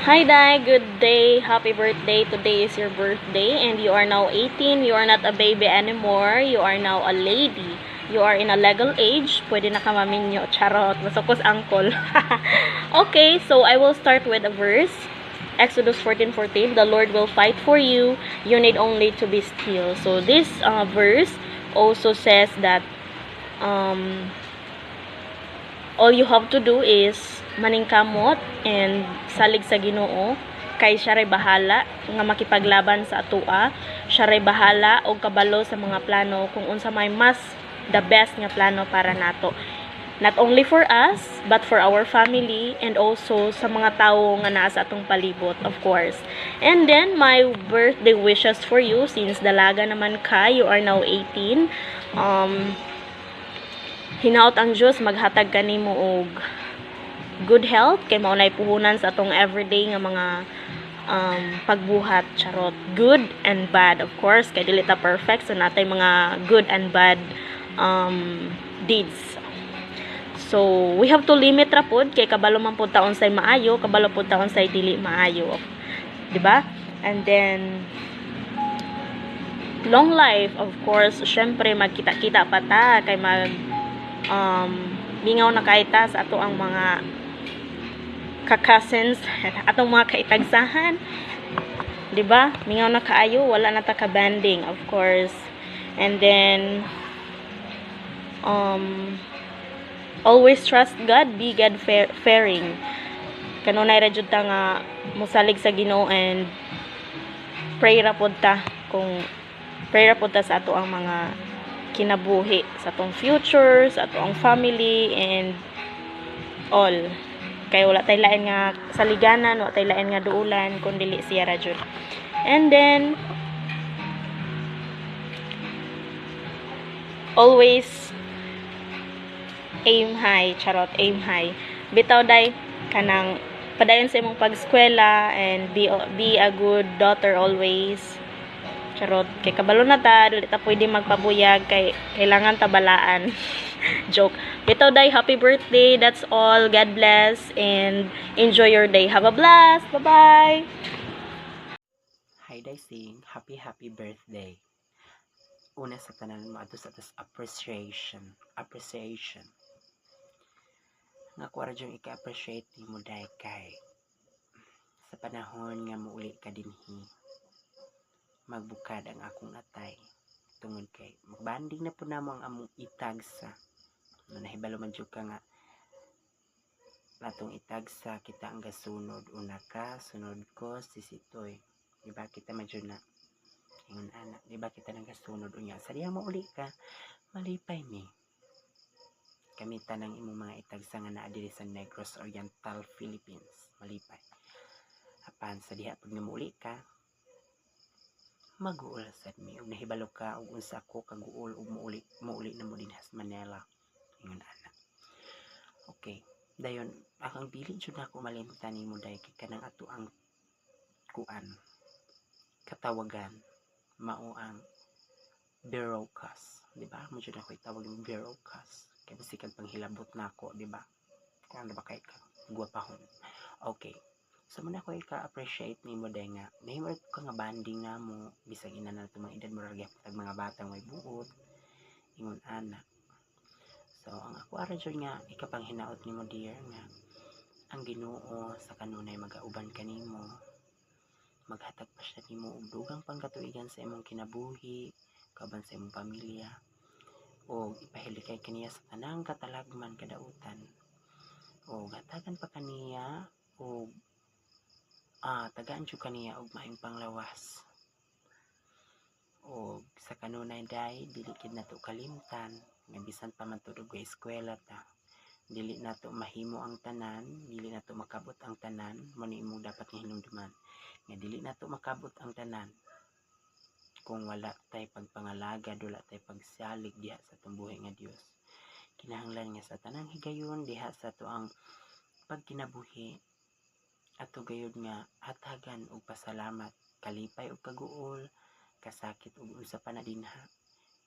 Hi Dai, good day, happy birthday. Today is your birthday and you are now 18. You are not a baby anymore. You are now a lady. You are in a legal age. Pwede na ka maminyo. Charot. Masukos angkol. Okay, so I will start with a verse. Exodus 14:14. The Lord will fight for you. You need only to be still. So this verse also says that all you have to do is maningkamot and salig sa Ginoo kay siya ray bahala nga makipaglaban sa atua. Siya ray bahala og kabalo sa mga plano kung unsa may mas the best nga plano para nato. Not only for us, but for our family and also sa mga tawo nga naa sa atong palibot, of course. And then, my birthday wishes for you, since dalaga naman ka, you are now 18. Hinaot ang Diyos, maghatag kanimo og good health, kay maunay puhunan sa atong everyday nga mga pagbuhat, charot. Good and bad, of course, kay dili ta perfect, so natay mga good and bad deeds. So, we have to limit ra pod kay kabalo man pud taon say maayo, kabalo pud taon say dili maayo. 'Di ba? And then long life, of course, syempre magkita-kita pa ta kay mingaw na kaita sa ato ang mga ka-cousins, atong mga kaitagsahan. 'Di ba? Mingaw na kaayo, wala na ta ka banding, of course. And then always trust God, be God fearing. Kanunay ra jud ta nga mosalig sa Ginoo and pray ra pud ta sa ato ang mga kinabuhi, sa atong future, sa ato ang family and all. Kay wala tay lain nga saliganan, wala tay lain nga duulan kun dili siya ra jud. And then always aim high, charot, aim high. Bitaw day kanang padayon sa imong pag-eskwela and be a good daughter always. Charot, kay kabalo na ta, dili ta pwede magpabuyag kay kailangan tabalaan. Joke. Bitaw day, happy birthday. That's all. God bless and enjoy your day. Have a blast. Bye-bye. Hi Daising, happy birthday. Una sa tanan mo ato sa appreciation. Nga kuwara dyan ika-appreciate ni mo dahil kay sa panahon nga muuli ka dinhi magbukad ang akong atay tungod kay magbanding na po namo ang among itagsa no nahibalo man jud ka nga natong itagsa kita ang gasunod una ka sunod ko sisitoy diba kita medyo na ingon anak diba kita nang gasunod unya sa diha mo uli ka malipay mi kamitan ng imong mga itagsa nga naa diri sa Negros Oriental, Philippines. Malipay. Apan sa diha pag namuli ka, mag-uul sad mi. Ug nahibalo ka ug unsa ako kag-uul ug muuli na mo dinha sa Manila. Ingon ana. Okay. Dayon, akong dili jud ako malimtan nimo dai kay kanang ato ang kuan. Katawagan mao ang bureaucracy. Di ba? Mo jud ako itawag ng bureaucracy. Kaya basikan panghilabot na ako, di ba? Kung ano ba kay ka? Guwapahon. Okay. So, muna ko ika-appreciate ni mo dahil nga, nahimod ko nga banding na mo, bisag ina na ito mga edad mo ragya, mga batang may buot, ingon anak. So, ang ako ara dyan nga, ikapanghinaot ni mo dear nga, ang Ginoo sa kanunay mag-auban ka ni mo, maghatag pa siya ni mo, dugang pangkatuigan sa imong kinabuhi, kaban sa imong pamilya, o ipahilikay kaniya sa tanang katalagman kadautan o gatagan pa kaniya o tagaan jud kaniya og maayong panglawas o sa kanunay day dili kid nato kalimtan nga bisan pa man tudog sa eskwela ta dili nato mahimo ang tanan dili nato makabot ang tanan mo ni imong dapat nga hinumduman nga dili nato makabot ang tanan kung wala tay pagpangalaga, wala tay pagsalig diha sa tumbuhi nga Dios. Kinahanglan nga sa tanang higayon diha sa tuang pagkinabuhi ato gayud nga hatagan og pasalamat, kalipay og kaguol, kasakit ug unsa pa na dinha.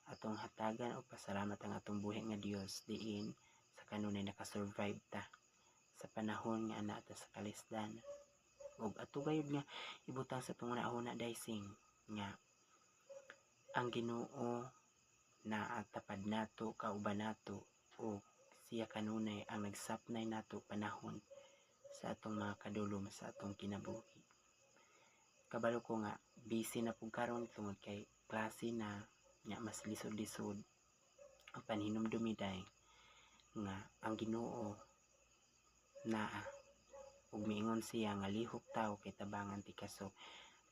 Atong hatagan og pasalamat ang atong buhi nga Dios diin sa kanunay nakasurvive ta sa panahon nga ana ta sa kalisdan. ug ato gayud nga ibutang sa tong una daising nga ang Ginoo na tapad nato kauban nato ug siya kanunay ang nagsapnay nato panahon sa atong mga kadulom sa atong kinabuhi. Kabalo ko nga busy na pug karon tungod kay klase na nya mas lisod-lisod ang panhinumdumi day nga ang Ginoo naa ug miingon siya nga lihok tawo kay tabangan ti kaso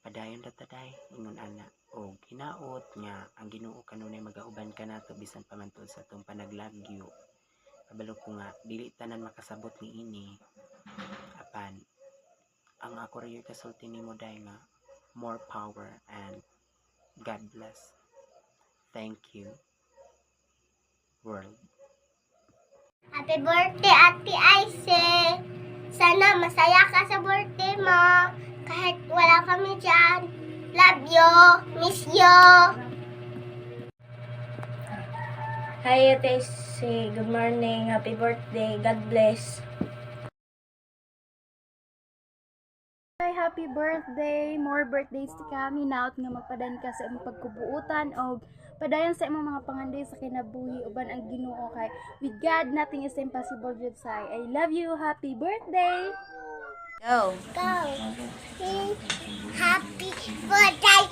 padayon dataday ingon ana og hinaot nga ang Ginoo kanunay magauban ka nato bisan pa man tud sa atong panaglagyo. Kabalo ko nga dili tanan makasabot ni ini apan ang ako rin kasulti nimo day nga more power and God bless. Thank you world. Happy birthday, Ate Aise! Sana masaya ka sa birthday mo. Kahit wala kami dyan. Love you. Miss you. Hi, Ate Aise. Good morning. Happy birthday. God bless. Hi, happy birthday! More birthdays to kami. Naot nga magpadan ka sa imong pagkubuutan o padayon sa imong mga panganday sa kinabuhi uban ang Ginoo kay with God nothing is impossible jud say. I love you. Happy birthday! Go. Happy birthday